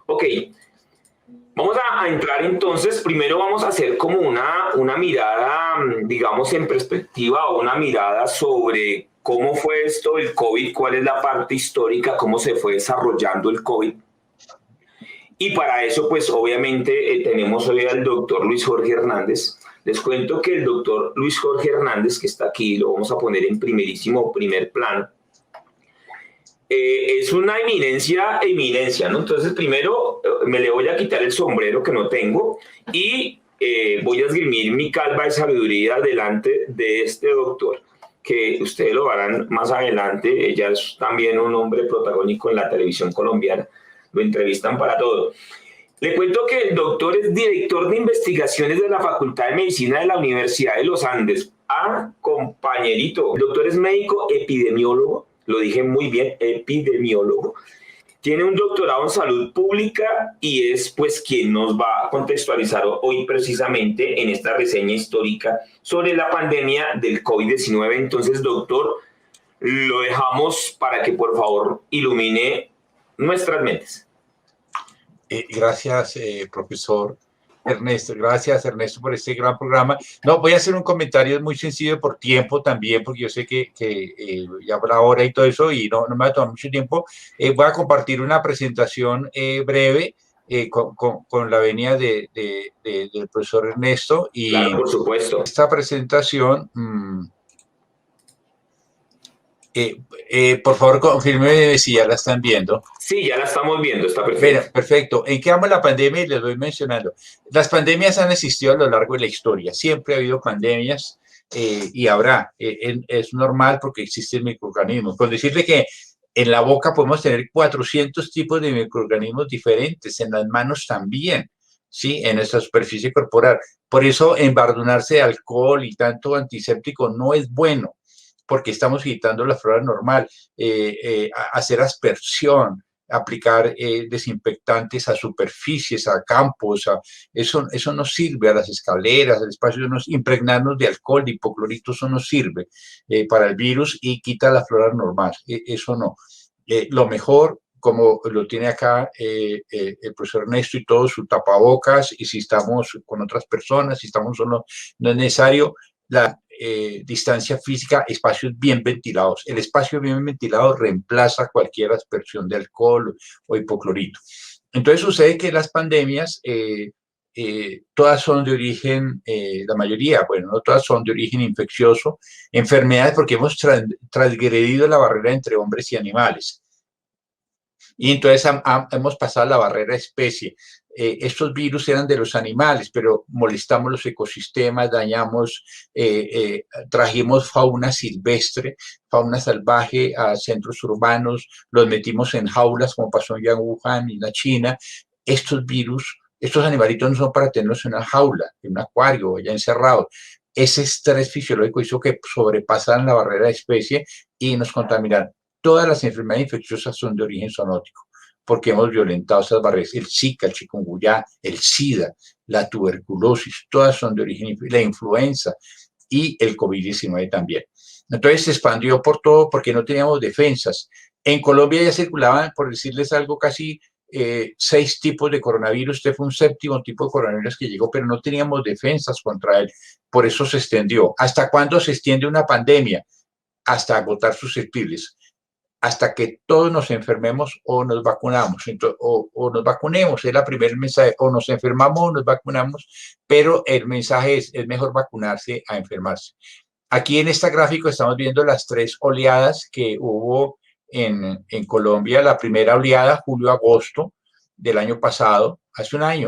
Ok, vamos a entrar entonces, primero vamos a hacer como una mirada, digamos, en perspectiva o una mirada sobre cómo fue esto del COVID, cuál es la parte histórica, cómo se fue desarrollando el COVID. Y para eso, pues obviamente tenemos hoy al doctor Luis Jorge Hernández. Les cuento que el doctor Luis Jorge Hernández, que está aquí, lo vamos a poner en primer plano, es una eminencia, ¿no? Entonces, primero me le voy a quitar el sombrero que no tengo y voy a esgrimir mi calva de sabiduría delante de este doctor, que ustedes lo verán más adelante. Ella es también un hombre protagónico en la televisión colombiana, lo entrevistan para todo. Le cuento que el doctor es director de investigaciones de la Facultad de Medicina de la Universidad de los Andes. Ah, compañerito. El doctor es médico epidemiólogo, lo dije muy bien, epidemiólogo. Tiene un doctorado en salud pública y es pues quien nos va a contextualizar hoy precisamente en esta reseña histórica sobre la pandemia del COVID-19. Entonces, doctor, lo dejamos para que por favor ilumine nuestras mentes. Gracias, profesor Ernesto. Gracias, Ernesto, por este gran programa. No, voy a hacer un comentario muy sencillo por tiempo también, porque yo sé que ya habrá hora y todo eso, y no me va a tomar mucho tiempo. Voy a compartir una presentación breve con la venia del profesor Ernesto. Claro, Y por supuesto. esta presentación... por favor, confirme si ya la están viendo. Sí, ya la estamos viendo, está Bueno, perfecto. perfecto. ¿En qué amo la pandemia? Y les voy mencionando. Las pandemias han existido a lo largo de la historia. Siempre ha habido pandemias y habrá. Es normal porque existen microorganismos. Con decirle que en la boca podemos tener 400 tipos de microorganismos diferentes, en las manos también, ¿sí? En nuestra superficie corporal. Por eso, embardunarse de alcohol y tanto antiséptico no es bueno, porque estamos quitando la flora normal. Hacer aspersión, aplicar desinfectantes a superficies, a campos, eso no sirve, a las escaleras, al espacio, impregnarnos de alcohol, de hipoclorito, eso no sirve para el virus y quita la flora normal, eso no. Lo mejor, como lo tiene acá el profesor Ernesto y todo, su tapabocas, y si estamos con otras personas, si estamos solo, no es necesario la distancia física, espacios bien ventilados. El espacio bien ventilado reemplaza cualquier aspersión de alcohol o hipoclorito. Entonces sucede que las pandemias todas son de origen, la mayoría, bueno, no todas son de origen infeccioso, enfermedades porque hemos transgredido la barrera entre hombres y animales. Y entonces hemos pasado la barrera especie. Estos virus eran de los animales, pero molestamos los ecosistemas, dañamos, trajimos fauna silvestre, fauna salvaje a centros urbanos, los metimos en jaulas, como pasó en Wuhan y en la China. Estos virus, estos animalitos no son para tenerlos en una jaula, en un acuario, ya encerrados. Ese estrés fisiológico hizo que sobrepasaran la barrera de especie y nos contaminaran. Todas las enfermedades infecciosas son de origen zoonótico, porque hemos violentado esas barreras. El Zika, el chikungunya, el SIDA, la tuberculosis, todas son de origen, la influenza y el COVID-19 también. Entonces se expandió por todo porque no teníamos defensas. En Colombia ya circulaban, por decirles algo, casi 6 tipos de coronavirus. Este fue un 7º tipo de coronavirus que llegó, pero no teníamos defensas contra él. Por eso se extendió. ¿Hasta cuándo se extiende una pandemia? Hasta agotar susceptibles, hasta que todos nos enfermemos o nos vacunamos, entonces, o nos vacunemos, es la primera mensaje, o nos enfermamos o nos vacunamos, pero el mensaje es mejor vacunarse a enfermarse. Aquí en este gráfico estamos viendo las 3 oleadas que hubo en Colombia. La primera oleada, julio-agosto del año pasado, hace un año,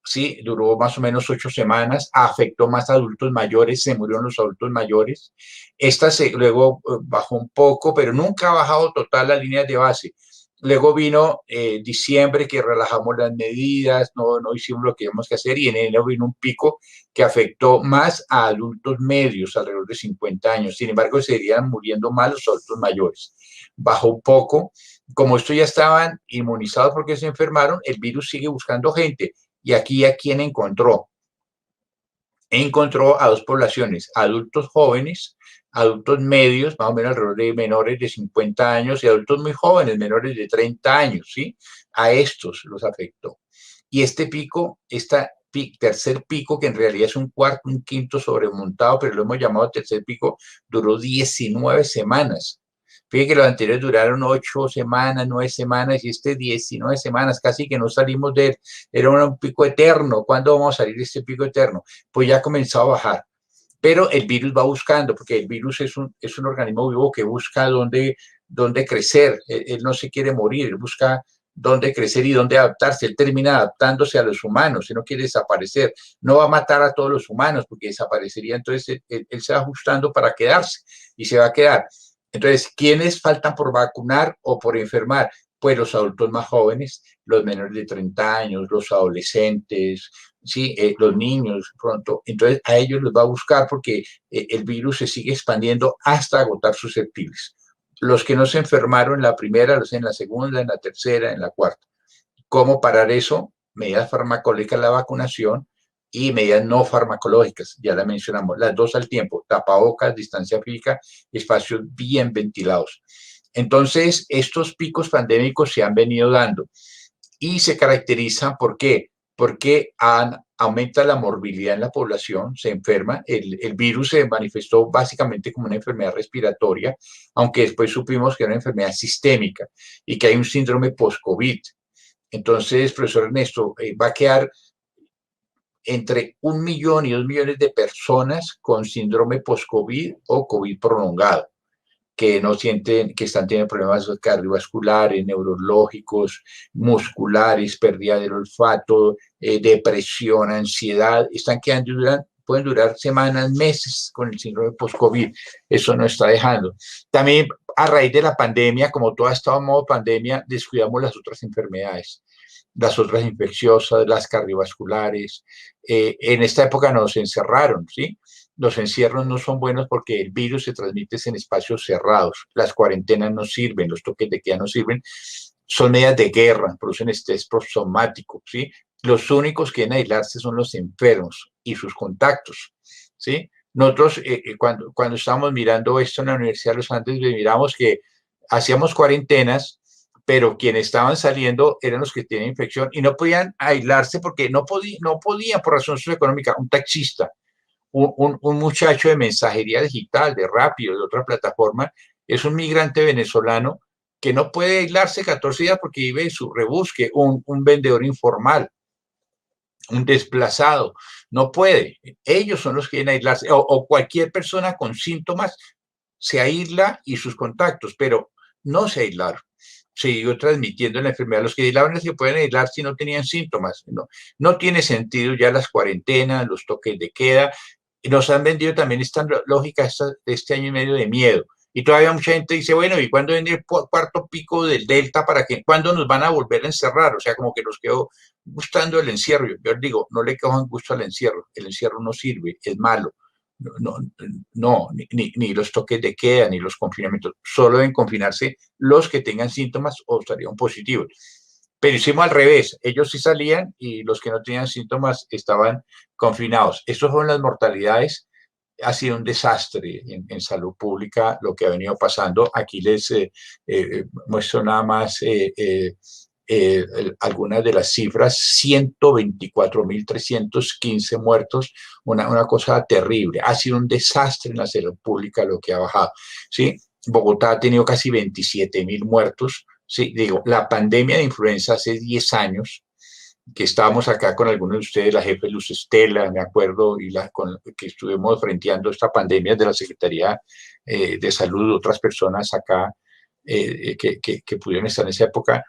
sí, duró más o menos 8 semanas, afectó más a adultos mayores, se murieron los adultos mayores. Esta luego bajó un poco, pero nunca ha bajado total las líneas de base. Luego vino diciembre, que relajamos las medidas, no hicimos lo que íbamos que hacer, y en enero vino un pico que afectó más a adultos medios, alrededor de 50 años. Sin embargo, seguirían muriendo más los adultos mayores. Bajó un poco. Como estos ya estaban inmunizados porque se enfermaron, el virus sigue buscando gente. Y aquí a quién encontró. Encontró a 2 poblaciones, adultos jóvenes, adultos medios, más o menos alrededor de menores de 50 años, y adultos muy jóvenes, menores de 30 años, ¿sí? A estos los afectó. Y este pico, tercer pico, que en realidad es un cuarto, un quinto sobremontado, pero lo hemos llamado tercer pico, duró 19 semanas. Fíjate que los anteriores duraron 8 semanas, 9 semanas, y 19 semanas, casi que no salimos de él. Era un pico eterno. ¿Cuándo vamos a salir de este pico eterno? Pues ya ha comenzado a bajar. Pero el virus va buscando, porque el virus es un organismo vivo que busca dónde crecer. Él no se quiere morir, él busca dónde crecer y dónde adaptarse. Él termina adaptándose a los humanos, él no quiere desaparecer. No va a matar a todos los humanos porque desaparecería, entonces él se va ajustando para quedarse y se va a quedar. Entonces, ¿quiénes faltan por vacunar o por enfermar? Pues los adultos más jóvenes, los menores de 30 años, los adolescentes, ¿sí? Los niños pronto. Entonces, a ellos los va a buscar porque el virus se sigue expandiendo hasta agotar susceptibles. Los que no se enfermaron en la primera, los en la segunda, en la tercera, en la cuarta. ¿Cómo parar eso? Medidas farmacológicas, la vacunación, y medidas no farmacológicas, ya la mencionamos, las dos al tiempo, tapabocas, distancia física, espacios bien ventilados. Entonces, estos picos pandémicos se han venido dando y se caracterizan, ¿por qué? Porque aumenta la morbilidad en la población, se enferma, el virus se manifestó básicamente como una enfermedad respiratoria, aunque después supimos que era una enfermedad sistémica y que hay un síndrome post-COVID. Entonces, profesor Ernesto, va a quedar entre 1 millón y 2 millones de personas con síndrome post-COVID o COVID prolongado, que no sienten, que están teniendo problemas cardiovasculares, neurológicos, musculares, pérdida del olfato, depresión, ansiedad, están quedando, pueden durar semanas, meses con el síndrome post-COVID. Eso no está dejando. También a raíz de la pandemia, como todo ha estado en modo pandemia, descuidamos las otras enfermedades, las otras infecciosas, las cardiovasculares. En esta época nos encerraron, ¿sí? Los encierros no son buenos porque el virus se transmite en espacios cerrados. Las cuarentenas no sirven, los toques de queda no sirven. Son medidas de guerra, producen estrés postraumático, ¿sí? Los únicos que deben aislarse son los enfermos y sus contactos, ¿sí? Nosotros, cuando estábamos mirando esto en la Universidad de los Andes, miramos que hacíamos cuarentenas, pero quienes estaban saliendo eran los que tenían infección y no podían aislarse porque no podían por razón socioeconómica. Un taxista, un muchacho de mensajería digital, de Rápido, de otra plataforma, es un migrante venezolano que no puede aislarse 14 días porque vive en su rebusque, un vendedor informal, un desplazado, no puede. Ellos son los que quieren aislarse, o cualquier persona con síntomas se aísla y sus contactos, pero no se aislaron. Siguió transmitiendo la enfermedad. Los que aislaban se pueden aislar si no tenían síntomas. No tiene sentido ya las cuarentenas, los toques de queda. Y nos han vendido también esta lógica de este año y medio de miedo. Y todavía mucha gente dice, bueno, ¿y cuándo viene el cuarto pico del Delta? ¿Cuándo nos van a volver a encerrar? O sea, como que nos quedó gustando el encierro. Yo les digo, no le cojan gusto al encierro. El encierro no sirve, es malo. Ni los toques de queda, ni los confinamientos. Solo deben confinarse los que tengan síntomas o estarían positivos. Pero hicimos al revés. Ellos sí salían y los que no tenían síntomas estaban confinados. Estas son las mortalidades. Ha sido un desastre en salud pública lo que ha venido pasando. Aquí les muestro nada más algunas de las cifras: 124.315 muertos, una cosa terrible. Ha sido un desastre en la salud pública lo que ha bajado, ¿sí? Bogotá ha tenido casi 27.000 muertos, ¿sí? Digo, la pandemia de influenza hace 10 años, que estábamos acá con algunos de ustedes, la jefe Luz Estela, me acuerdo, y que estuvimos frenteando esta pandemia de la Secretaría de Salud, otras personas acá que pudieron estar en esa época.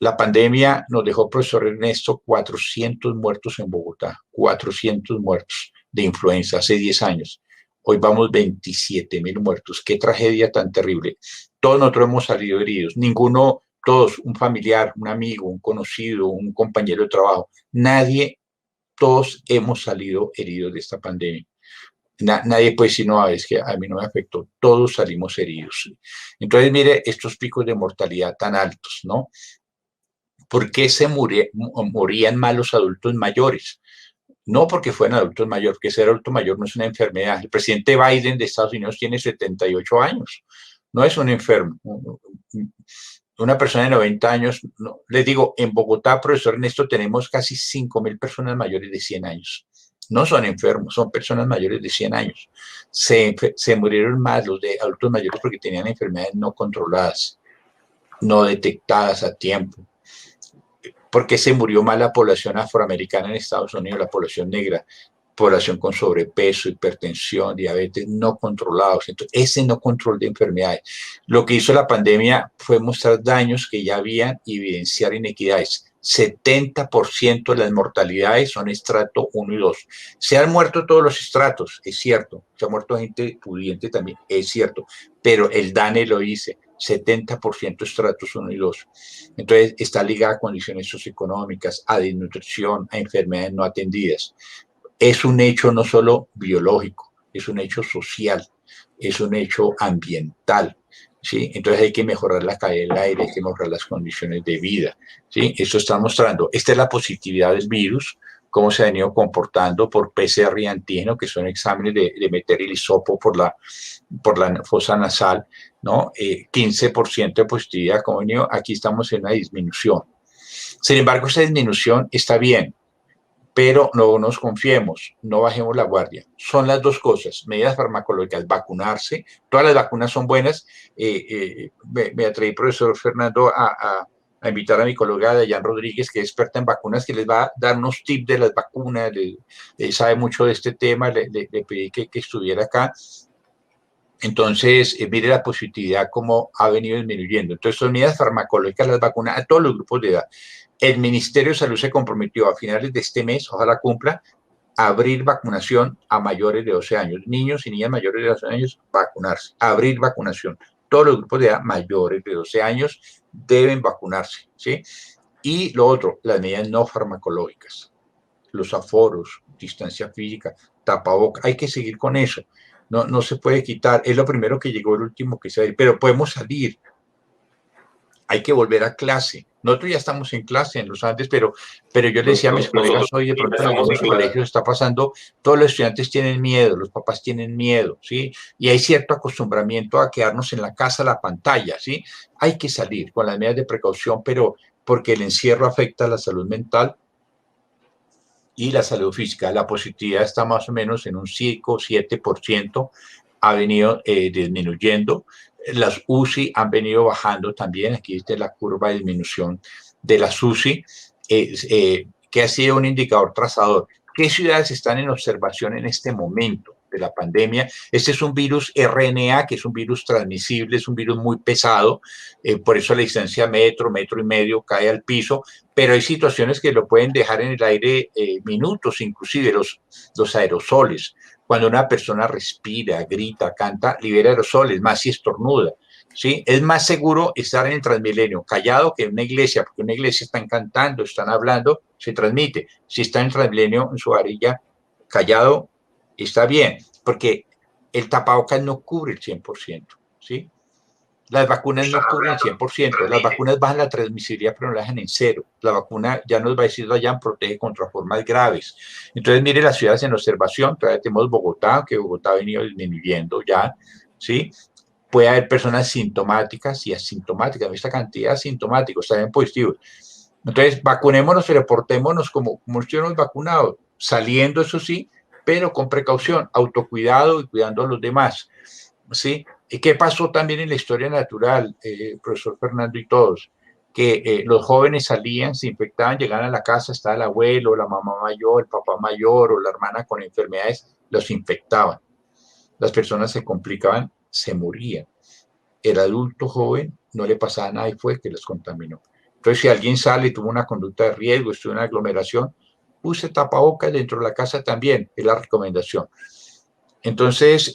La pandemia nos dejó, profesor Ernesto, 400 muertos en Bogotá, 400 muertos de influenza hace 10 años. Hoy vamos 27.000 muertos. Qué tragedia tan terrible. Todos nosotros hemos salido heridos. Ninguno, todos, un familiar, un amigo, un conocido, un compañero de trabajo. Nadie, todos hemos salido heridos de esta pandemia. Nadie puede decir, no, es que a mí no me afectó. Todos salimos heridos. Entonces, mire, estos picos de mortalidad tan altos, ¿no? ¿Por qué se morían más los adultos mayores? No porque fueran adultos mayores, porque ser adulto mayor no es una enfermedad. El presidente Biden de Estados Unidos tiene 78 años, no es un enfermo. Una persona de 90 años, no. Les digo, en Bogotá, profesor Ernesto, tenemos casi 5.000 personas mayores de 100 años. No son enfermos, son personas mayores de 100 años. Se murieron más los de adultos mayores porque tenían enfermedades no controladas, no detectadas a tiempo. ¿Por qué se murió más la población afroamericana en Estados Unidos, la población negra? Población con sobrepeso, hipertensión, diabetes no controlados. Entonces, ese no control de enfermedades. Lo que hizo la pandemia fue mostrar daños que ya habían y evidenciar inequidades. 70% de las mortalidades son estrato 1 y 2. Se han muerto todos los estratos, es cierto. Se ha muerto gente pudiente también, es cierto. Pero el DANE lo dice, 70% estratos 1 y 2. Entonces, está ligada a condiciones socioeconómicas, a desnutrición, a enfermedades no atendidas. Es un hecho no solo biológico, es un hecho social, es un hecho ambiental, ¿sí? Entonces hay que mejorar la calidad del aire, hay que mejorar las condiciones de vida, ¿sí? Esto está mostrando, esta es la positividad del virus, cómo se ha venido comportando por PCR y antígeno, que son exámenes de meter el hisopo por la fosa nasal, ¿no? 15% de positividad, como venido, aquí estamos en una disminución. Sin embargo, esta disminución está bien, pero no nos confiemos, no bajemos la guardia. Son las dos cosas, medidas farmacológicas, vacunarse, todas las vacunas son buenas. Me atreví, profesor Fernando, a invitar a mi colega Dayan Rodríguez, que es experta en vacunas, que les va a dar unos tips de las vacunas, sabe mucho de este tema, le pedí que estuviera acá. Entonces, mire la positividad cómo ha venido disminuyendo. Entonces, son medidas farmacológicas, las vacunas a todos los grupos de edad. El Ministerio de Salud se comprometió a finales de este mes, ojalá cumpla, a abrir vacunación a mayores de 12 años. Niños y niñas mayores de 12 años, vacunarse. Abrir vacunación. Todos los grupos de edad mayores de 12 años deben vacunarse, ¿sí? Y lo otro, las medidas no farmacológicas. Los aforos, distancia física, tapabocas, hay que seguir con eso. No se puede quitar. Es lo primero que llegó, el último que se va a ir. Pero podemos salir. Hay que volver a clase. Nosotros ya estamos en clase en los Andes, pero yo le decía a mis colegas hoy, de pronto en algunos colegios está pasando, todos los estudiantes tienen miedo, los papás tienen miedo, ¿sí? Y hay cierto acostumbramiento a quedarnos en la casa, la pantalla, ¿sí? Hay que salir con las medidas de precaución, pero porque el encierro afecta a la salud mental y la salud física. La positividad está más o menos en un 5 7%, ha venido disminuyendo. Las UCI han venido bajando también. Aquí está la curva de disminución de las UCI, que ha sido un indicador trazador. ¿Qué ciudades están en observación en este momento de la pandemia? Este es un virus RNA, que es un virus transmisible, es un virus muy pesado, por eso la distancia metro, metro y medio cae al piso, pero hay situaciones que lo pueden dejar en el aire minutos, inclusive los aerosoles. Cuando una persona respira, grita, canta, libera aerosoles, más si estornuda. ¿Sí? Es más seguro estar en el Transmilenio callado que en una iglesia, porque en una iglesia están cantando, están hablando, se transmite. Si está en el Transmilenio, en su varilla, callado, está bien, porque el tapabocas no cubre el 100%, ¿sí? Las vacunas no cubren el 100%, las vacunas bajan la transmisibilidad, pero no la dejan en cero. La vacuna, ya nos va a decir Dayan, protege contra formas graves. Entonces, mire las ciudades en observación, todavía tenemos Bogotá, que Bogotá ha venido disminuyendo ya, ¿sí? Puede haber personas sintomáticas y asintomáticas, esta cantidad de asintomáticos, también positivos. Entonces, vacunémonos y reportémonos como estuvimos vacunados, saliendo, eso sí, pero con precaución, autocuidado y cuidando a los demás, ¿sí? ¿Y qué pasó también en la historia natural, profesor Fernando y todos? Que los jóvenes salían, se infectaban, llegaban a la casa, estaba el abuelo, la mamá mayor, el papá mayor o la hermana con enfermedades, los infectaban. Las personas se complicaban, se morían. El adulto joven no le pasaba nada y fue que los contaminó. Entonces, si alguien sale y tuvo una conducta de riesgo, estuvo en una aglomeración, use tapabocas dentro de la casa también, es la recomendación. Entonces,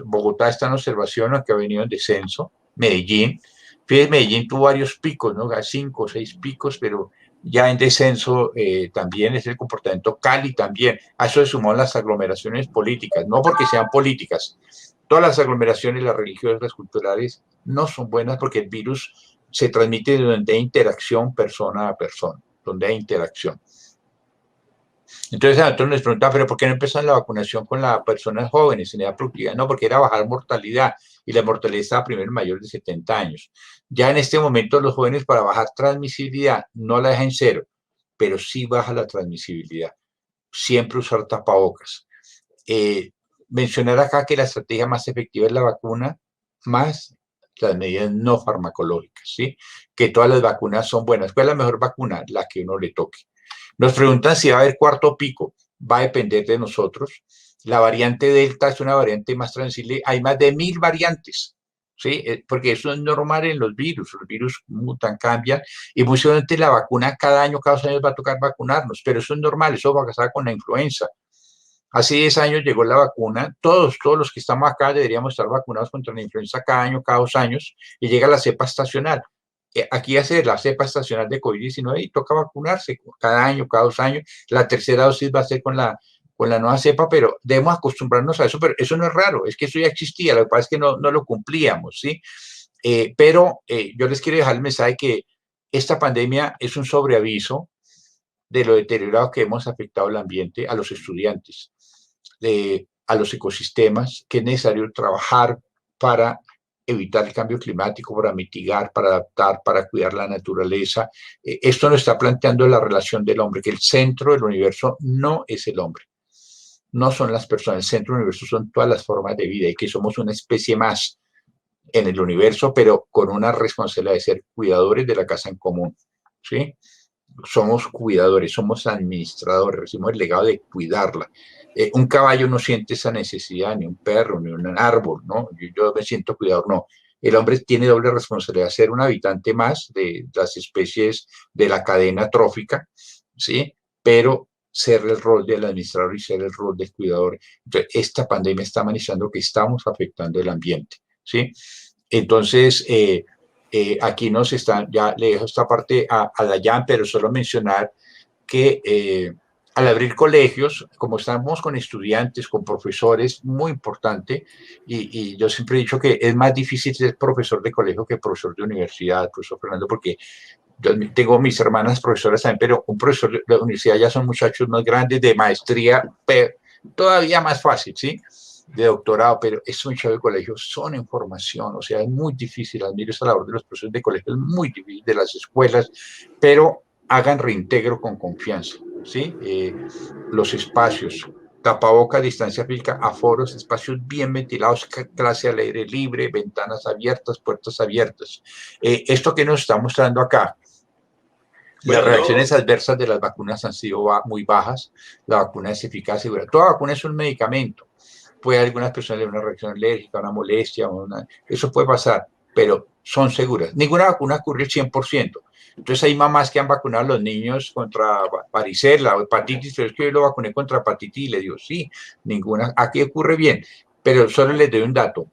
Bogotá está en observación, que ha venido en descenso. Medellín, fíjense, Medellín tuvo varios picos, ¿no? 5 o 6 picos, pero ya en descenso también es el comportamiento. Cali también. A eso se sumó las aglomeraciones políticas, no porque sean políticas. Todas las aglomeraciones, las religiosas, las culturales, no son buenas porque el virus se transmite donde hay interacción persona a persona, donde hay interacción. Entonces a nosotros nos preguntan, pero ¿por qué no empezaron la vacunación con las personas jóvenes en edad productiva? No, porque era bajar mortalidad y la mortalidad estaba primero en mayores de 70 años. Ya en este momento los jóvenes para bajar transmisibilidad no la dejan cero, pero sí baja la transmisibilidad. Siempre usar tapabocas. Eh, Mencionar acá que la estrategia más efectiva es la vacuna más las medidas no farmacológicas, ¿sí? Que todas las vacunas son buenas. ¿Cuál es la mejor vacuna? La que uno le toque. Nos preguntan si va a haber cuarto pico. Va a depender de nosotros. La variante Delta es una variante más transmisible. Hay más de 1000 variantes, ¿sí? Porque eso es normal en los virus. Los virus mutan, cambian. Y muy seguramente la vacuna cada año, cada 2 años va a tocar vacunarnos. Pero eso es normal. Eso va a pasar con la influenza. Hace 10 años llegó la vacuna. Todos los que estamos acá deberíamos estar vacunados contra la influenza cada año, cada 2 años. Y llega la cepa estacional. Aquí hace la cepa estacional de COVID-19 y toca vacunarse cada año, cada 2 años. La tercera dosis va a ser con la nueva cepa, pero debemos acostumbrarnos a eso. Pero eso no es raro, es que eso ya existía. Lo que pasa es que no lo cumplíamos, ¿sí? Pero yo les quiero dejar el mensaje que esta pandemia es un sobreaviso de lo deteriorado que hemos afectado al ambiente, a los estudiantes, a los ecosistemas, que es necesario trabajar para evitar el cambio climático, para mitigar, para adaptar, para cuidar la naturaleza. Esto nos está planteando la relación del hombre, que el centro del universo no es el hombre, no son las personas, el centro del universo son todas las formas de vida y que somos una especie más en el universo, pero con una responsabilidad de ser cuidadores de la casa en común, ¿sí? Somos cuidadores, somos administradores, recibimos el legado de cuidarla. Un caballo no siente esa necesidad, ni un perro, ni un árbol, ¿no? Yo me siento cuidador, no. El hombre tiene doble responsabilidad, ser un habitante más de las especies de la cadena trófica, ¿sí? Pero ser el rol del administrador y ser el rol del cuidador. Entonces, esta pandemia está manifestando que estamos afectando el ambiente, ¿sí? Entonces, aquí nos están, ya le dejo esta parte a Dayan, pero solo mencionar que al abrir colegios, como estamos con estudiantes, con profesores, muy importante, y yo siempre he dicho que es más difícil ser profesor de colegio que profesor de universidad, profesor Fernando, porque yo tengo mis hermanas profesoras también, pero un profesor de la universidad ya son muchachos más grandes, de maestría, pero todavía más fácil, ¿sí? De doctorado, pero esos muchachos de colegio son en formación, o sea, es muy difícil, admiro esa labor de los profesores de colegio, es muy difícil de las escuelas, pero hagan reintegro con confianza, ¿sí? Los espacios, tapabocas, distancia física, aforos, espacios bien ventilados, clase al aire libre, ventanas abiertas, puertas abiertas. Esto que nos está mostrando acá, las Bueno, reacciones adversas de las vacunas han sido muy bajas, la vacuna es eficaz y segura. Toda vacuna es un medicamento. Puede haber algunas personas de una reacción alérgica, una molestia, eso puede pasar, pero son seguras. Ninguna vacuna cubre el 100%. Entonces hay mamás que han vacunado a los niños contra varicela o hepatitis, pero es que yo lo vacuné contra hepatitis y le digo, sí, ninguna, aquí ocurre bien, pero solo les doy un dato.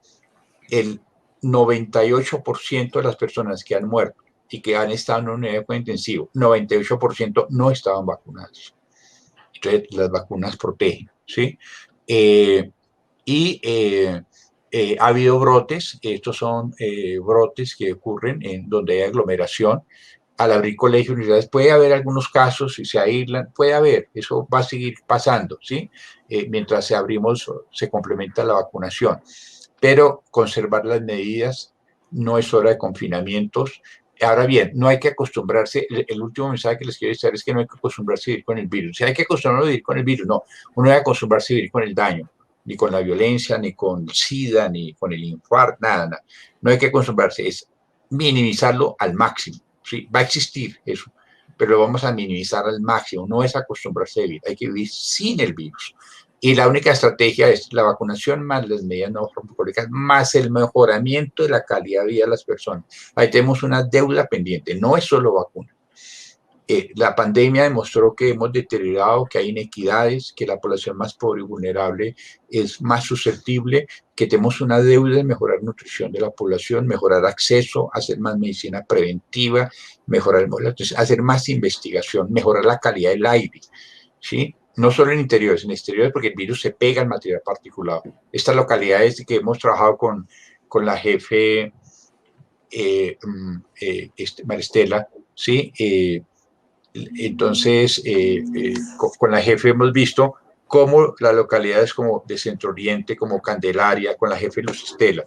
El 98% de las personas que han muerto y que han estado en una unidad de cuidado intensivo, 98% no estaban vacunados. Entonces, las vacunas protegen, ¿sí? Y ha habido brotes, estos son brotes que ocurren en donde hay aglomeración. Al abrir colegios, universidades, puede haber algunos casos, si se aíslan, puede haber, eso va a seguir pasando, ¿sí? Mientras se complementa la vacunación. Pero conservar las medidas, no es hora de confinamientos. Ahora bien, no hay que acostumbrarse, el último mensaje que les quiero decir es que no hay que acostumbrarse a vivir con el virus. Si hay que acostumbrarse a vivir con el virus, no, uno debe acostumbrarse a vivir con el daño, ni con la violencia, ni con el SIDA, ni con el infarto, nada, nada. No hay que acostumbrarse, es minimizarlo al máximo. Sí, va a existir eso, pero lo vamos a minimizar al máximo. No es acostumbrarse a vivir, hay que vivir sin el virus. Y la única estrategia es la vacunación más las medidas no farmacológicas, más el mejoramiento de la calidad de vida de las personas. Ahí tenemos una deuda pendiente, no es solo vacuna. La pandemia demostró que hemos deteriorado, que hay inequidades, que la población más pobre y vulnerable es más susceptible, que tenemos una deuda de mejorar nutrición de la población, mejorar acceso, hacer más medicina preventiva, mejorar, hacer más investigación, mejorar la calidad del aire, ¿sí? No solo en interiores, en exteriores, porque el virus se pega al material particulado. Estas localidades que hemos trabajado con la jefe Maristela, ¿sí? Entonces, con la jefe hemos visto cómo las localidades como de Centro Oriente, como Candelaria, con la jefe Luz Estela,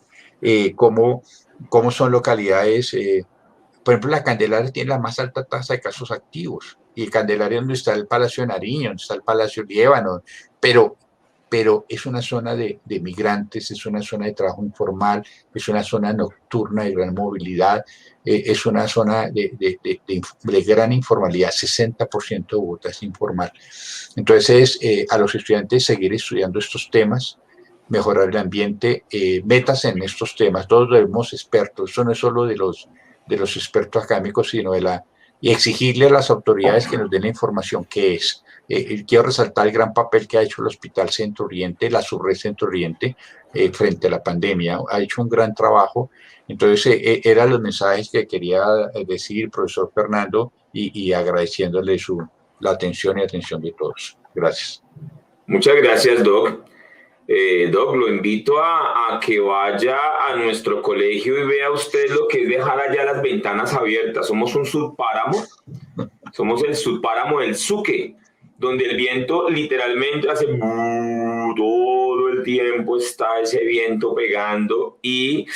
cómo son localidades, por ejemplo, la Candelaria tiene la más alta tasa de casos activos, y Candelaria donde está el Palacio de Nariño, donde está el Palacio Líbano, pero, pero es una zona de migrantes, es una zona de trabajo informal, es una zona nocturna de gran movilidad, es una zona de gran informalidad, 60% de Bogotá es informal. Entonces, a los estudiantes seguir estudiando estos temas, mejorar el ambiente, metas en estos temas, todos debemos expertos, eso no es solo de los expertos académicos, sino y exigirle a las autoridades que nos den la información que es. Quiero resaltar el gran papel que ha hecho el Hospital Centro Oriente, la Subred Centro Oriente, frente a la pandemia. Ha hecho un gran trabajo. Entonces, eran los mensajes que quería decir, profesor Fernando, y agradeciéndole la atención y atención de todos. Gracias. Muchas gracias, Doc. Doc, lo invito a que vaya a nuestro colegio y vea usted lo que es dejar allá las ventanas abiertas. Somos un subpáramo, somos el subpáramo del Suque, donde el viento literalmente hace todo el tiempo, está ese viento pegando y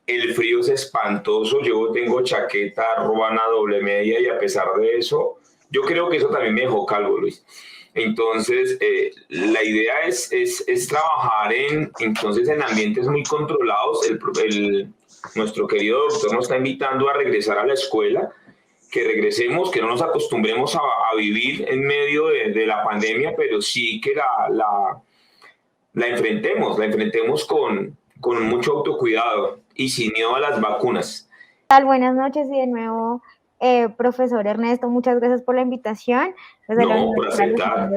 el frío es espantoso. Yo tengo chaqueta, ruana, doble media y a pesar de eso, yo creo que eso también me dejó calvo, Luis. Entonces, la idea es trabajar entonces en ambientes muy controlados. Nuestro querido doctor nos está invitando a regresar a la escuela, que regresemos, que no nos acostumbremos a vivir en medio de la pandemia, pero sí que la enfrentemos con mucho autocuidado y sin miedo a las vacunas. Tal, buenas noches y de nuevo, profesor Ernesto, muchas gracias por la invitación. Desde la por aceptar.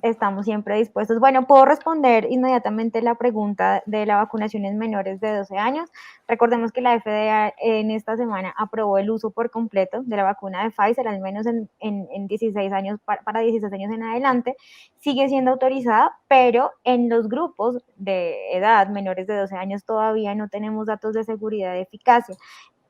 Estamos siempre dispuestos. Bueno, puedo responder inmediatamente la pregunta de la vacunación en menores de 12 años. Recordemos que la FDA en esta semana aprobó el uso por completo de la vacuna de Pfizer, al menos en 16 años, para 16 años en adelante. Sigue siendo autorizada, pero en los grupos de edad menores de 12 años todavía no tenemos datos de seguridad de eficacia.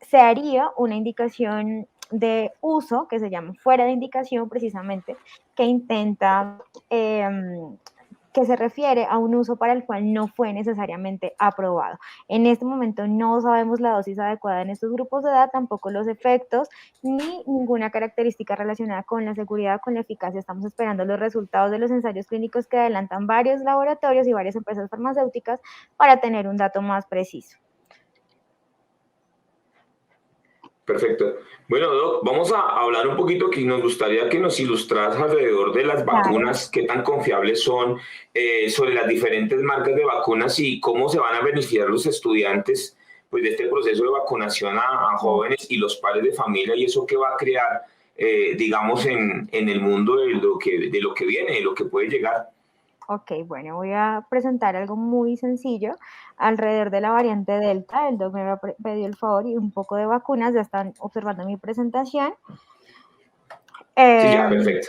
Se haría una indicación de uso que se llama fuera de indicación precisamente, que intenta, que se refiere a un uso para el cual no fue necesariamente aprobado. En este momento no sabemos la dosis adecuada en estos grupos de edad, tampoco los efectos, ni ninguna característica relacionada con la seguridad o con la eficacia. Estamos esperando los resultados de los ensayos clínicos que adelantan varios laboratorios y varias empresas farmacéuticas para tener un dato más preciso. Perfecto. Bueno, Doc, vamos a hablar un poquito que nos gustaría que nos ilustras alrededor de las vacunas, qué tan confiables son, sobre las diferentes marcas de vacunas y cómo se van a beneficiar los estudiantes pues, de este proceso de vacunación a jóvenes y los padres de familia y eso que va a crear, digamos, en el mundo de lo que viene, de lo que puede llegar. Ok, bueno, voy a presentar algo muy sencillo alrededor de la variante Delta. El doc me había pedido el favor y un poco de vacunas, ya están observando mi presentación. Sí, ya, perfecto.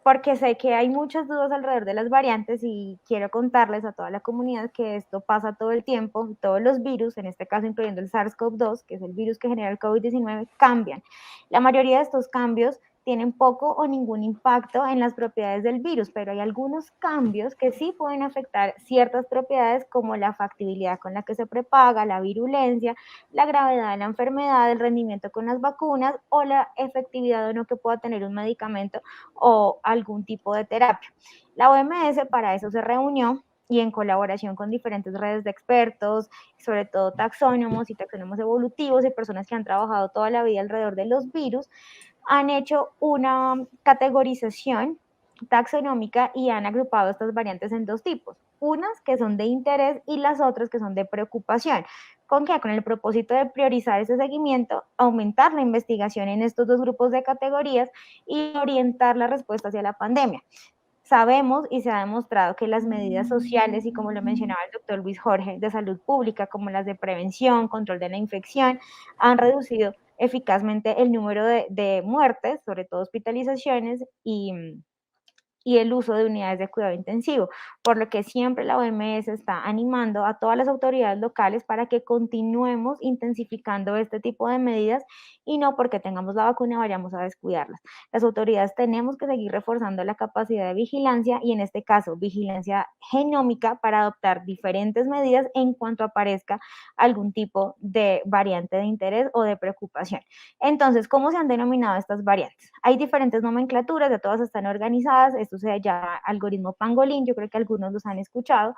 Porque sé que hay muchas dudas alrededor de las variantes y quiero contarles a toda la comunidad que esto pasa todo el tiempo, todos los virus, en este caso incluyendo el SARS-CoV-2, que es el virus que genera el COVID-19, cambian. La mayoría de estos cambios tienen poco o ningún impacto en las propiedades del virus, pero hay algunos cambios que sí pueden afectar ciertas propiedades como la factibilidad con la que se propaga, la virulencia, la gravedad de la enfermedad, el rendimiento con las vacunas o la efectividad o no que pueda tener un medicamento o algún tipo de terapia. La OMS para eso se reunió y en colaboración con diferentes redes de expertos, sobre todo taxónomos y taxónomos evolutivos y personas que han trabajado toda la vida alrededor de los virus, han hecho una categorización taxonómica y han agrupado estas variantes en dos tipos, unas que son de interés y las otras que son de preocupación. ¿Con qué? Con el propósito de priorizar ese seguimiento, aumentar la investigación en estos dos grupos de categorías y orientar la respuesta hacia la pandemia. Sabemos y se ha demostrado que las medidas sociales, y como lo mencionaba el doctor Luis Jorge, de salud pública, como las de prevención, control de la infección, han reducido eficazmente el número de muertes, sobre todo hospitalizaciones y y el uso de unidades de cuidado intensivo, por lo que siempre la OMS está animando a todas las autoridades locales para que continuemos intensificando este tipo de medidas y no porque tengamos la vacuna vayamos a descuidarlas. Las autoridades tenemos que seguir reforzando la capacidad de vigilancia y en este caso vigilancia genómica para adoptar diferentes medidas en cuanto aparezca algún tipo de variante de interés o de preocupación. Entonces, ¿cómo se han denominado estas variantes? Hay diferentes nomenclaturas, de todas están organizadas, esto se llama algoritmo pangolín, yo creo que algunos los han escuchado,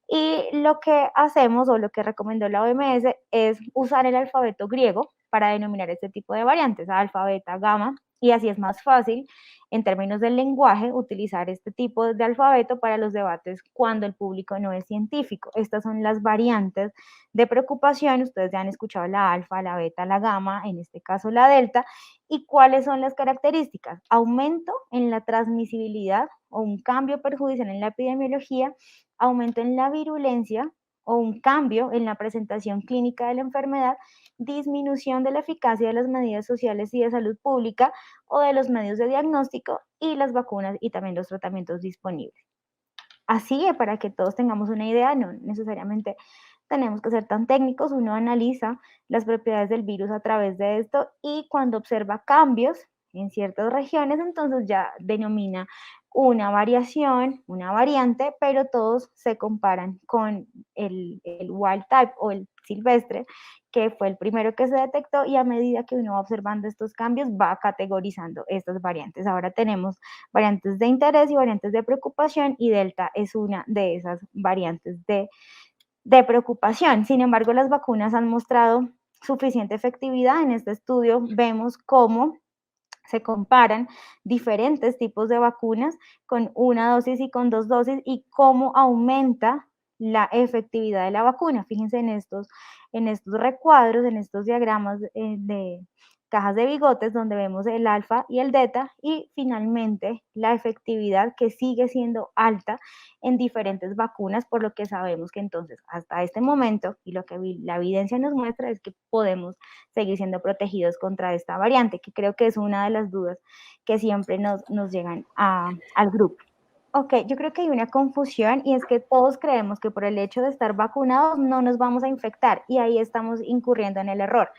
y lo que hacemos o lo que recomendó la OMS es usar el alfabeto griego para denominar este tipo de variantes, alfa, beta, gamma, y así es más fácil en términos del lenguaje utilizar este tipo de alfabeto para los debates cuando el público no es científico. Estas son las variantes de preocupación, ustedes ya han escuchado la alfa, la beta, la gamma, en este caso la delta, y cuáles son las características. Aumento en la transmisibilidad o un cambio perjudicial en la epidemiología, aumento en la virulencia o un cambio en la presentación clínica de la enfermedad, disminución de la eficacia de las medidas sociales y de salud pública o de los medios de diagnóstico y las vacunas y también los tratamientos disponibles. Así, para que todos tengamos una idea, no necesariamente tenemos que ser tan técnicos, uno analiza las propiedades del virus a través de esto y cuando observa cambios en ciertas regiones, entonces ya denomina una variación, una variante, pero todos se comparan con el wild type o el silvestre, que fue el primero que se detectó y a medida que uno va observando estos cambios va categorizando estas variantes. Ahora tenemos variantes de interés y variantes de preocupación y Delta es una de esas variantes de preocupación. Sin embargo, las vacunas han mostrado suficiente efectividad. En este estudio vemos cómo se comparan diferentes tipos de vacunas con una dosis y con 2 dosis y cómo aumenta la efectividad de la vacuna. Fíjense en estos recuadros, en estos diagramas de cajas de bigotes donde vemos el alfa y el beta y finalmente la efectividad que sigue siendo alta en diferentes vacunas, por lo que sabemos que entonces hasta este momento y lo que la evidencia nos muestra es que podemos seguir siendo protegidos contra esta variante, que creo que es una de las dudas que siempre nos llegan al grupo. Ok, yo creo que hay una confusión y es que todos creemos que por el hecho de estar vacunados no nos vamos a infectar y ahí estamos incurriendo en el error.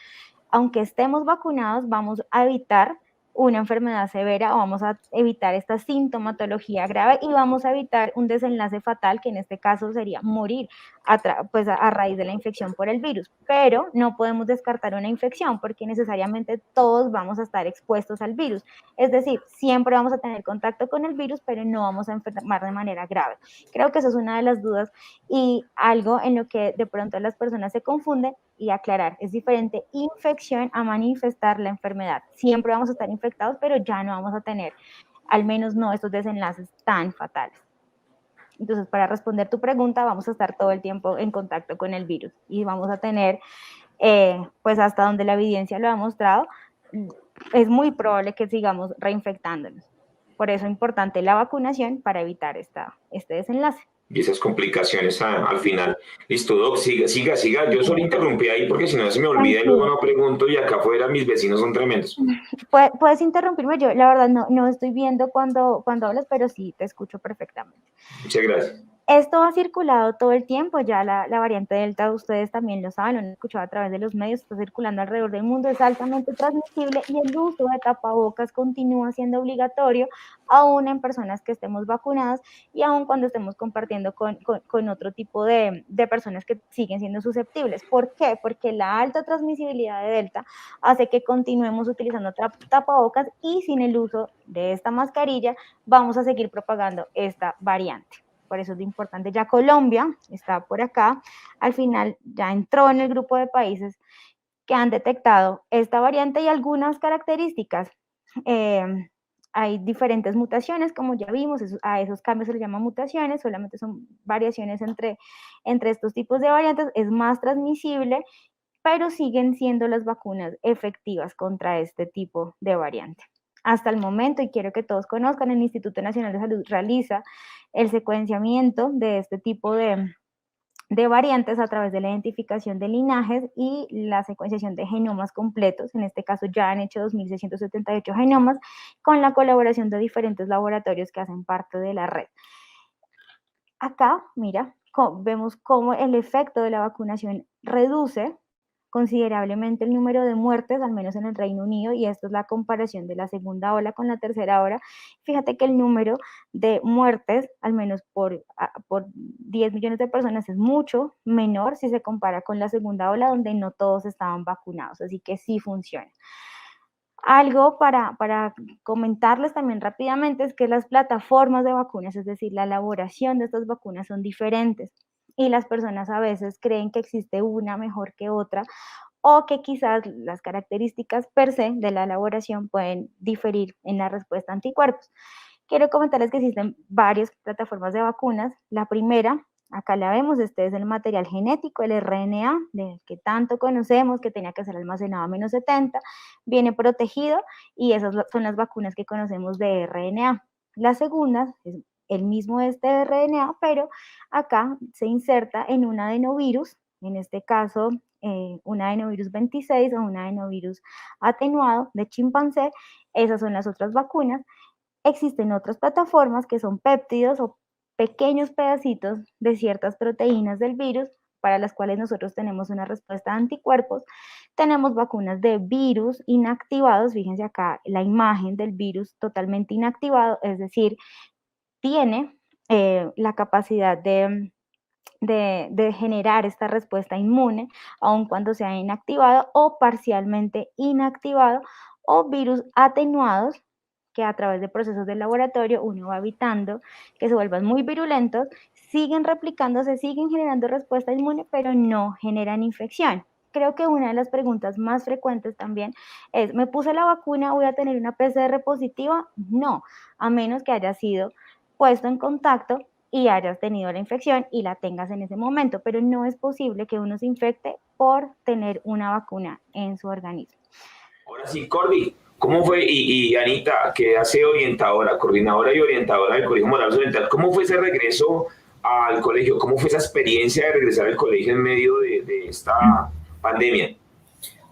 Aunque estemos vacunados, vamos a evitar una enfermedad severa o vamos a evitar esta sintomatología grave y vamos a evitar un desenlace fatal, que en este caso sería morir a raíz de la infección por el virus. Pero no podemos descartar una infección porque necesariamente todos vamos a estar expuestos al virus. Es decir, siempre vamos a tener contacto con el virus, pero no vamos a enfermar de manera grave. Creo que eso es una de las dudas y algo en lo que de pronto las personas se confunden y aclarar, es diferente infección a manifestar la enfermedad. Siempre vamos a estar infectados, pero ya no vamos a tener, al menos no estos desenlaces tan fatales. Entonces, para responder tu pregunta, vamos a estar todo el tiempo en contacto con el virus y vamos a tener, pues hasta donde la evidencia lo ha mostrado, es muy probable que sigamos reinfectándonos. Por eso es importante la vacunación para evitar este desenlace. Y esas complicaciones al final. Listo, Doc, siga. Yo solo interrumpí ahí porque si no se me olvida y luego no pregunto y acá afuera mis vecinos son tremendos. Puedes interrumpirme, yo la verdad no estoy viendo cuando hablas, pero sí te escucho perfectamente. Muchas gracias. Esto ha circulado todo el tiempo, ya la variante Delta, ustedes también lo saben, lo han escuchado a través de los medios, está circulando alrededor del mundo, es altamente transmisible y el uso de tapabocas continúa siendo obligatorio, aún en personas que estemos vacunadas y aún cuando estemos compartiendo con otro tipo de personas que siguen siendo susceptibles. ¿Por qué? Porque la alta transmisibilidad de Delta hace que continuemos utilizando tapabocas y sin el uso de esta mascarilla vamos a seguir propagando esta variante. Por eso es importante. Ya Colombia está por acá, al final ya entró en el grupo de países que han detectado esta variante y algunas características. Hay diferentes mutaciones, como ya vimos, a esos cambios se les llama mutaciones, solamente son variaciones entre estos tipos de variantes, es más transmisible, pero siguen siendo las vacunas efectivas contra este tipo de variante. Hasta el momento, y quiero que todos conozcan, el Instituto Nacional de Salud realiza el secuenciamiento de este tipo de de variantes a través de la identificación de linajes y la secuenciación de genomas completos. En este caso ya han hecho 2.678 genomas con la colaboración de diferentes laboratorios que hacen parte de la red. Acá, mira, vemos cómo el efecto de la vacunación reduce considerablemente el número de muertes, al menos en el Reino Unido, y esto es la comparación de la segunda ola con la tercera ola. Fíjate que el número de muertes, al menos por 10 millones de personas, es mucho menor si se compara con la segunda ola, donde no todos estaban vacunados, así que sí funciona. Algo para comentarles también rápidamente es que las plataformas de vacunas, es decir, la elaboración de estas vacunas son diferentes y las personas a veces creen que existe una mejor que otra o que quizás las características per se de la elaboración pueden diferir en la respuesta a anticuerpos. Quiero comentarles que existen varias plataformas de vacunas. La primera, acá la vemos, este es el material genético, el RNA, del que tanto conocemos, que tenía que ser almacenado a -70, viene protegido y esas son las vacunas que conocemos de RNA. La segunda es el mismo este RNA, pero acá se inserta en un adenovirus, en este caso un adenovirus 26 o un adenovirus atenuado de chimpancé. Esas son las otras vacunas. Existen otras plataformas que son péptidos o pequeños pedacitos de ciertas proteínas del virus para las cuales nosotros tenemos una respuesta de anticuerpos. Tenemos vacunas de virus inactivados, fíjense acá la imagen del virus totalmente inactivado, es decir, tiene la capacidad de generar esta respuesta inmune, aun cuando sea inactivado o parcialmente inactivado, o virus atenuados, que a través de procesos de laboratorio uno va evitando que se vuelvan muy virulentos, siguen replicándose, siguen generando respuesta inmune, pero no generan infección. Creo que una de las preguntas más frecuentes también es, ¿me puse la vacuna, voy a tener una PCR positiva? No, a menos que haya sido puesto en contacto y hayas tenido la infección y la tengas en ese momento, pero no es posible que uno se infecte por tener una vacuna en su organismo. Ahora sí, Cordy, ¿cómo fue? Y Anita, que hace orientadora, coordinadora y orientadora del Colegio Morelos Oriental, ¿cómo fue ese regreso al colegio? ¿Cómo fue esa experiencia de regresar al colegio en medio de esta pandemia?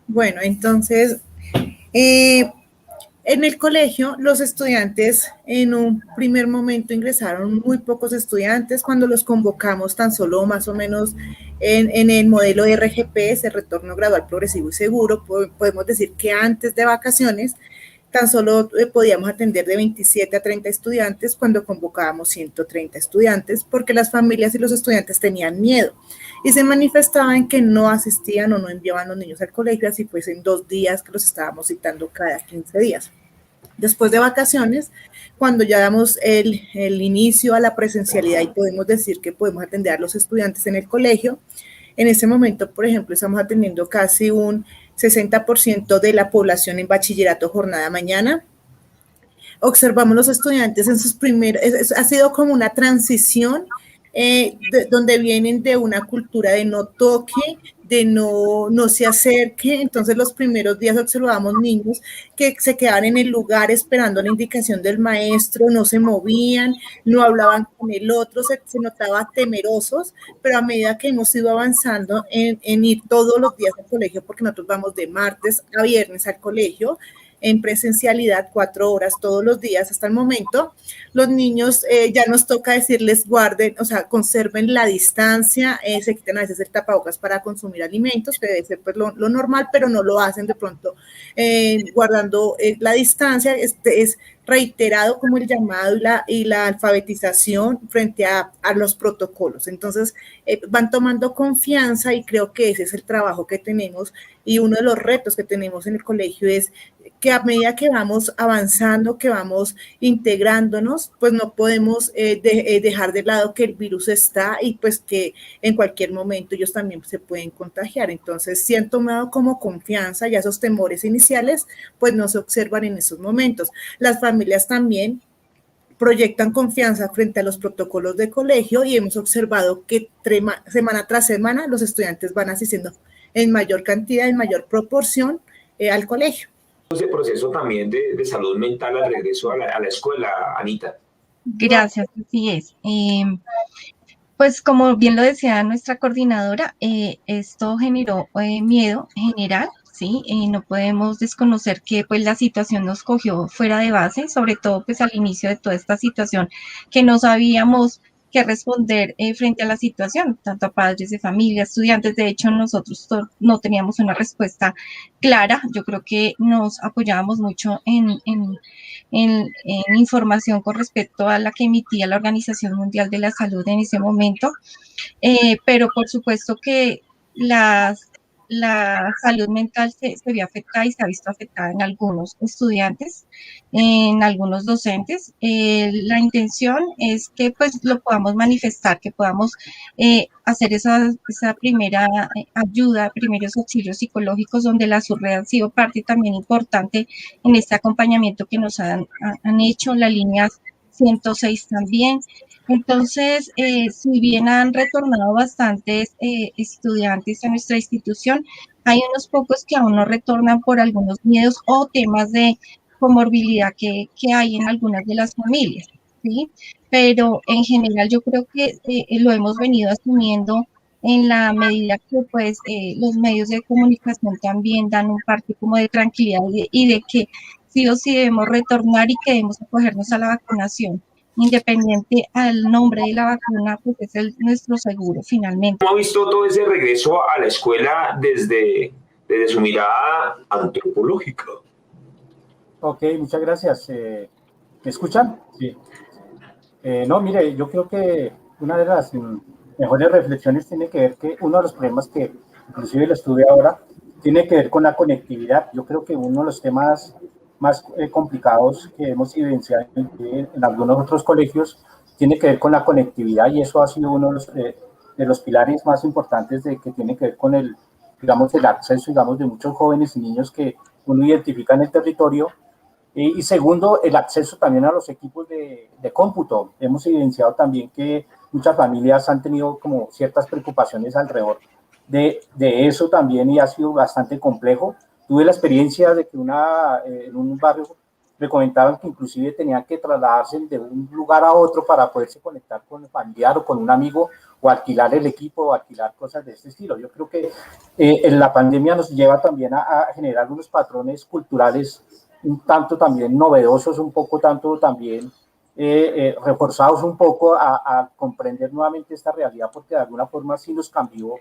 Bueno, entonces, en el colegio, los estudiantes en un primer momento ingresaron muy pocos estudiantes. Cuando los convocamos tan solo más o menos en el modelo RGP, ese retorno gradual progresivo y seguro, podemos decir que antes de vacaciones tan solo podíamos atender de 27 a 30 estudiantes cuando convocábamos 130 estudiantes, porque las familias y los estudiantes tenían miedo y se manifestaban en que no asistían o no enviaban a los niños al colegio, así pues en 2 días que los estábamos citando cada 15 días. Después de vacaciones, cuando ya damos el inicio a la presencialidad y podemos decir que podemos atender a los estudiantes en el colegio, en ese momento, por ejemplo, estamos atendiendo casi un 60% de la población en bachillerato jornada mañana. Observamos los estudiantes en sus primeros, ha sido como una transición donde vienen de una cultura de no toque, de no se acerque. Entonces los primeros días observábamos niños que se quedaban en el lugar esperando la indicación del maestro, no se movían, no hablaban con el otro, se notaba temerosos, pero a medida que hemos ido avanzando en ir todos los días al colegio, porque nosotros vamos de martes a viernes al colegio, en presencialidad 4 horas todos los días hasta el momento, los niños ya nos toca decirles guarden, o sea, conserven la distancia, se quitan a veces el tapabocas para consumir alimentos, que debe ser pues lo normal, pero no lo hacen de pronto guardando la distancia. Es reiterado como el llamado y la alfabetización frente a los protocolos. Entonces van tomando confianza y creo que ese es el trabajo que tenemos y uno de los retos que tenemos en el colegio es que a medida que vamos avanzando, que vamos integrándonos, pues no podemos dejar de lado que el virus está y pues que en cualquier momento ellos también se pueden contagiar. Entonces, si han tomado como confianza, ya esos temores iniciales, pues no se observan en esos momentos. Las familias también proyectan confianza frente a los protocolos de colegio y hemos observado que semana tras semana los estudiantes van asistiendo en mayor cantidad, en mayor proporción al colegio. Ese proceso también de salud mental al regreso a la escuela, Anita. Gracias, así es. Pues como bien lo decía nuestra coordinadora, esto generó miedo general, ¿sí? No podemos desconocer que pues la situación nos cogió fuera de base, sobre todo pues al inicio de toda esta situación, que no sabíamos qué responder frente a la situación, tanto a padres de familia, estudiantes. De hecho, nosotros no teníamos una respuesta clara. Yo creo que nos apoyábamos mucho en información con respecto a la que emitía la Organización Mundial de la Salud en ese momento, pero por supuesto que la salud mental se vio afectada y se ha visto afectada en algunos estudiantes, en algunos docentes. La intención es que pues lo podamos manifestar, que podamos hacer esa primera ayuda, primeros auxilios psicológicos, donde la SURRED ha sido parte también importante en este acompañamiento que nos han hecho, la línea 106 también. Entonces, si bien han retornado bastantes estudiantes a nuestra institución, hay unos pocos que aún no retornan por algunos miedos o temas de comorbilidad que hay en algunas de las familias, ¿sí? Pero en general yo creo que lo hemos venido asumiendo en la medida que pues los medios de comunicación también dan un parte como de tranquilidad y de que sí o sí debemos retornar y que debemos acogernos a la vacunación independiente al nombre de la vacuna, pues es nuestro seguro finalmente. ¿Cómo ha visto todo ese regreso a la escuela desde su mirada antropológica? Ok, muchas gracias. ¿Me escuchan? Sí. No, mire, yo creo que una de las mejores reflexiones tiene que ver que uno de los problemas que inclusive lo estuve ahora tiene que ver con la conectividad. Yo creo que uno de los temas más complicados que hemos evidenciado en algunos otros colegios tiene que ver con la conectividad, y eso ha sido uno de los pilares más importantes que tiene que ver con el acceso, digamos, de muchos jóvenes y niños que uno identifica en el territorio. Y segundo, el acceso también a los equipos de cómputo. Hemos evidenciado también que muchas familias han tenido como ciertas preocupaciones alrededor de eso también, y ha sido bastante complejo. Tuve la experiencia de que en un barrio me comentaban que inclusive tenían que trasladarse de un lugar a otro para poderse conectar con el familiar o con un amigo, o alquilar el equipo o alquilar cosas de este estilo. Yo creo que la pandemia nos lleva también a generar unos patrones culturales un tanto también novedosos, un poco tanto también reforzados un poco a comprender nuevamente esta realidad, porque de alguna forma sí nos cambió,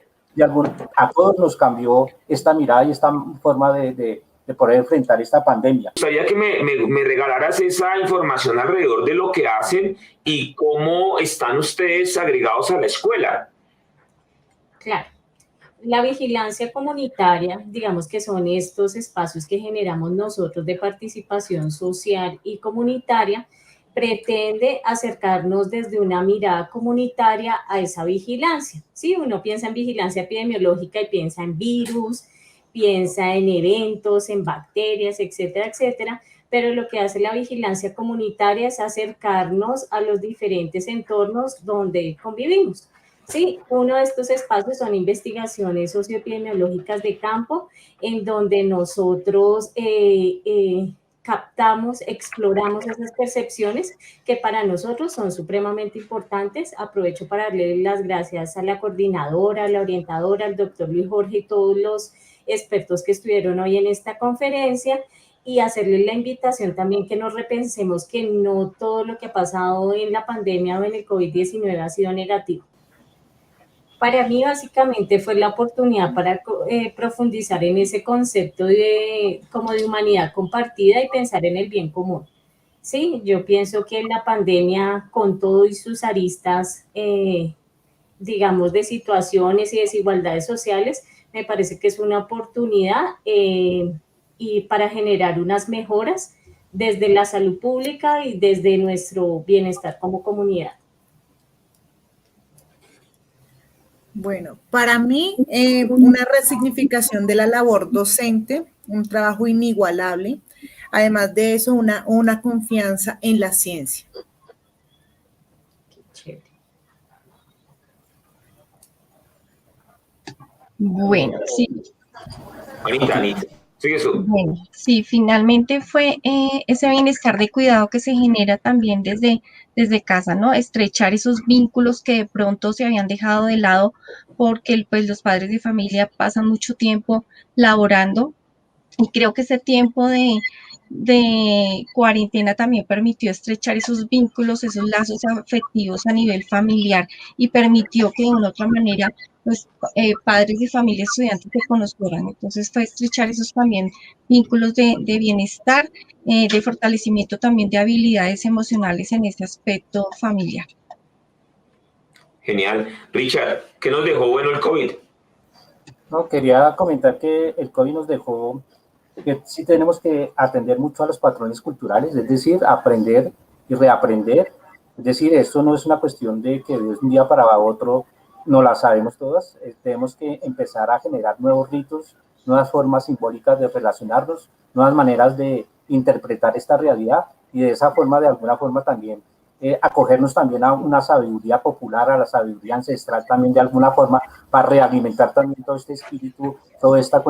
a todos nos cambió esta mirada y esta forma de poder enfrentar esta pandemia. Me gustaría que me regalaras esa información alrededor de lo que hacen y cómo están ustedes agregados a la escuela. Claro. La vigilancia comunitaria, digamos que son estos espacios que generamos nosotros de participación social y comunitaria, pretende acercarnos desde una mirada comunitaria a esa vigilancia. Sí, uno piensa en vigilancia epidemiológica y piensa en virus, piensa en eventos, en bacterias, etcétera, etcétera, pero lo que hace la vigilancia comunitaria es acercarnos a los diferentes entornos donde convivimos. Sí, uno de estos espacios son investigaciones socioepidemiológicas de campo, en donde nosotros captamos, exploramos esas percepciones que para nosotros son supremamente importantes. Aprovecho para darle las gracias a la coordinadora, a la orientadora, al doctor Luis Jorge y todos los expertos que estuvieron hoy en esta conferencia, y hacerles la invitación también que nos repensemos que no todo lo que ha pasado en la pandemia o en el COVID-19 ha sido negativo. Para mí, básicamente, fue la oportunidad para profundizar en ese concepto como de humanidad compartida y pensar en el bien común. Sí, yo pienso que la pandemia, con todo y sus aristas, digamos, de situaciones y desigualdades sociales, me parece que es una oportunidad y para generar unas mejoras desde la salud pública y desde nuestro bienestar como comunidad. Bueno, para mí, una resignificación de la labor docente, un trabajo inigualable. Además de eso, una confianza en la ciencia. Qué chévere. Bueno, sí. Anita. Sigue eso. Bueno, sí, finalmente fue ese bienestar de cuidado que se genera también desde casa, ¿no? Estrechar esos vínculos que de pronto se habían dejado de lado porque pues los padres de familia pasan mucho tiempo laborando y creo que ese tiempo de cuarentena también permitió estrechar esos vínculos, esos lazos afectivos a nivel familiar y permitió que de una otra manera los padres de familia estudiantes se conocieran. Entonces fue estrechar esos también vínculos de bienestar, de fortalecimiento también de habilidades emocionales en ese aspecto familiar. Genial. Richard, ¿qué nos dejó bueno el COVID? No, quería comentar que el COVID nos dejó que sí tenemos que atender mucho a los patrones culturales, es decir, aprender y reaprender. Es decir, esto no es una cuestión de que de un día para otro no la sabemos todas. Tenemos que empezar a generar nuevos ritos, nuevas formas simbólicas de relacionarnos, nuevas maneras de interpretar esta realidad y de esa forma, de alguna forma también, acogernos también a una sabiduría popular, a la sabiduría ancestral también de alguna forma, para realimentar también todo este espíritu, toda esta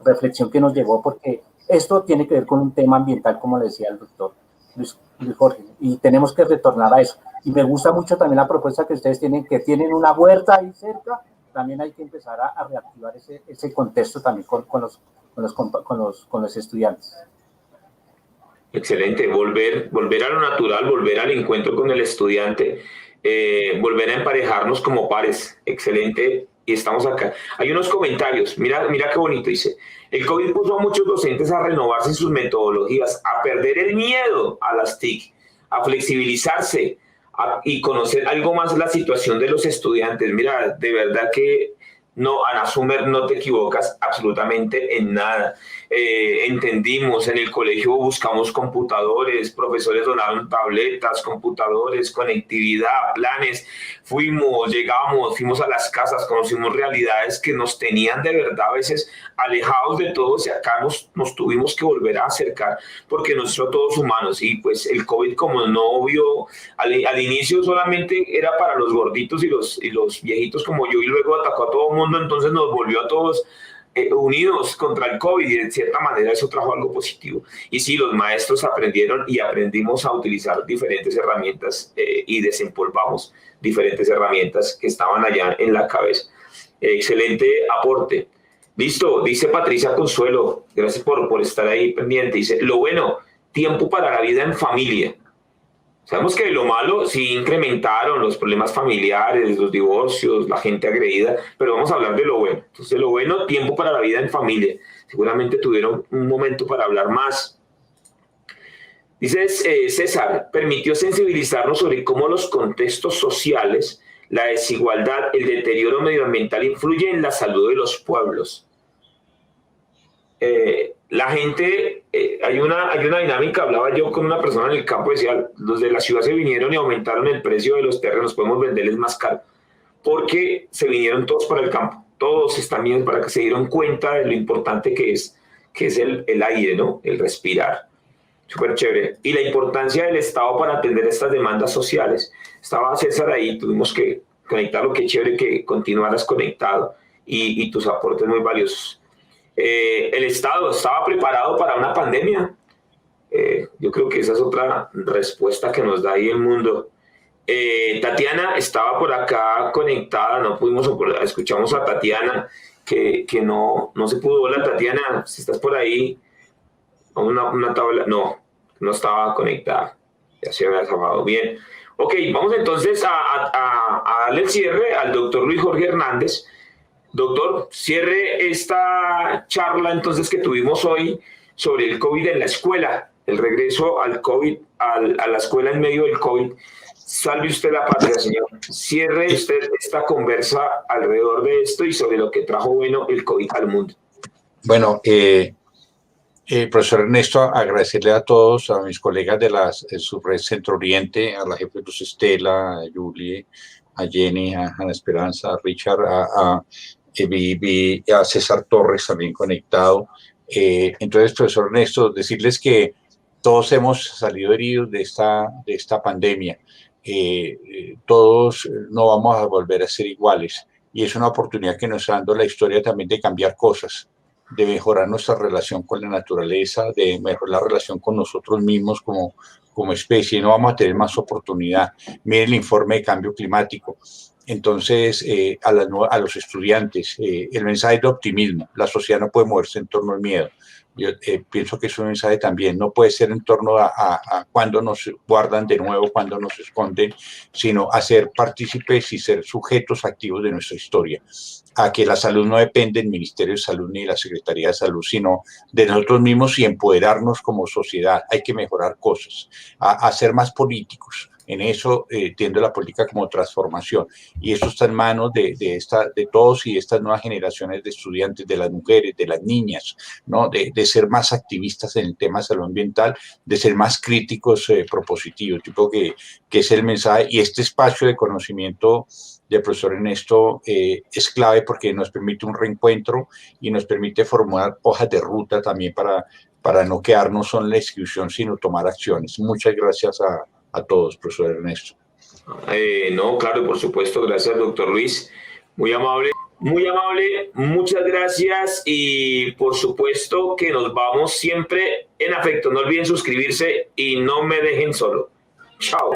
reflexión que nos llevó, porque esto tiene que ver con un tema ambiental, como le decía el doctor Luis Jorge, y tenemos que retornar a eso. Y me gusta mucho también la propuesta que ustedes tienen, que tienen una huerta ahí cerca, también hay que empezar a reactivar ese contexto también con los estudiantes. Excelente, volver a lo natural, volver al encuentro con el estudiante, volver a emparejarnos como pares. Excelente, y estamos acá. Hay unos comentarios, mira qué bonito, dice: el COVID puso a muchos docentes a renovarse en sus metodologías, a perder el miedo a las TIC, a flexibilizarse y conocer algo más la situación de los estudiantes. Mira, de verdad que no, Ana Sumer, no te equivocas absolutamente en nada. Entendimos, en el colegio buscamos computadores, profesores donaron tabletas, computadores, conectividad, planes, fuimos a las casas, conocimos realidades que nos tenían de verdad a veces alejados de todos, y acá nos tuvimos que volver a acercar porque nosotros todos humanos. Y pues el COVID, como no vio, al inicio solamente era para los gorditos y los viejitos como yo, y luego atacó a todo el mundo, entonces nos volvió a todos unidos contra el COVID, y de cierta manera eso trajo algo positivo. Y sí, los maestros aprendieron y aprendimos a utilizar diferentes herramientas y desempolvamos diferentes herramientas que estaban allá en la cabeza. Excelente aporte. Listo, dice Patricia Consuelo, gracias por estar ahí pendiente. Dice: lo bueno, tiempo para la vida en familia. Sabemos que lo malo sí incrementaron los problemas familiares, los divorcios, la gente agredida, pero vamos a hablar de lo bueno. Entonces, lo bueno, tiempo para la vida en familia. Seguramente tuvieron un momento para hablar más. Dice César: permitió sensibilizarnos sobre cómo los contextos sociales, la desigualdad, el deterioro medioambiental influyen en la salud de los pueblos. La gente, hay una dinámica. Hablaba yo con una persona en el campo, decía: los de la ciudad se vinieron y aumentaron el precio de los terrenos, podemos venderles más caro, porque se vinieron todos para el campo, todos están bien, para que se dieron cuenta de lo importante que es el aire, ¿no? El respirar. Súper chévere. Y la importancia del Estado para atender estas demandas sociales. Estaba César ahí, tuvimos que conectarlo. Qué chévere que continuaras conectado y tus aportes muy valiosos. ¿El Estado estaba preparado para una pandemia? Yo creo que esa es otra respuesta que nos da ahí el mundo. Tatiana estaba por acá conectada, no pudimos, escuchamos a Tatiana, que no se pudo. Hola Tatiana, si estás por ahí, una tabla, no estaba conectada, ya se había acabado. Bien, ok, vamos entonces a darle el cierre al doctor Luis Jorge Hernández. Doctor, cierre esta charla entonces que tuvimos hoy sobre el COVID en la escuela, el regreso al COVID, a la escuela en medio del COVID. Salve usted la patria, señor. Cierre usted esta conversa alrededor de esto y sobre lo que trajo bueno el COVID al mundo. Bueno, profesor Ernesto, agradecerle a todos, a mis colegas de la subred Centro Oriente, a la jefe Luz Estela, a Julie, a Jenny, a Ana Esperanza, a Richard, a César Torres también conectado. Entonces, profesor Ernesto, decirles que todos hemos salido heridos de esta pandemia. Todos no vamos a volver a ser iguales, y es una oportunidad que nos está dando la historia también de cambiar cosas, de mejorar nuestra relación con la naturaleza, de mejorar la relación con nosotros mismos como especie. No vamos a tener más oportunidad. Miren el informe de cambio climático. Entonces, a los estudiantes, el mensaje de optimismo. La sociedad no puede moverse en torno al miedo. Yo pienso que es un mensaje también, no puede ser en torno a cuando nos guardan de nuevo, cuando nos esconden, sino a ser partícipes y ser sujetos activos de nuestra historia, a que la salud no depende del Ministerio de Salud ni de la Secretaría de Salud, sino de nosotros mismos y empoderarnos como sociedad. Hay que mejorar cosas, a ser más políticos. En eso entiendo la política como transformación, y eso está en manos de todos y de estas nuevas generaciones de estudiantes, de las mujeres, de las niñas, ¿no? De ser más activistas en el tema de salud ambiental, de ser más críticos, propositivos, tipo que es el mensaje. Y este espacio de conocimiento del profesor Ernesto es clave porque nos permite un reencuentro y nos permite formar hojas de ruta también para no quedarnos solo en la inscripción, sino tomar acciones. Muchas gracias a todos, profesor Ernesto. No, claro, por supuesto, gracias, doctor Luis. Muy amable, muchas gracias, y por supuesto que nos vamos siempre en afecto. No olviden suscribirse y no me dejen solo. Chao.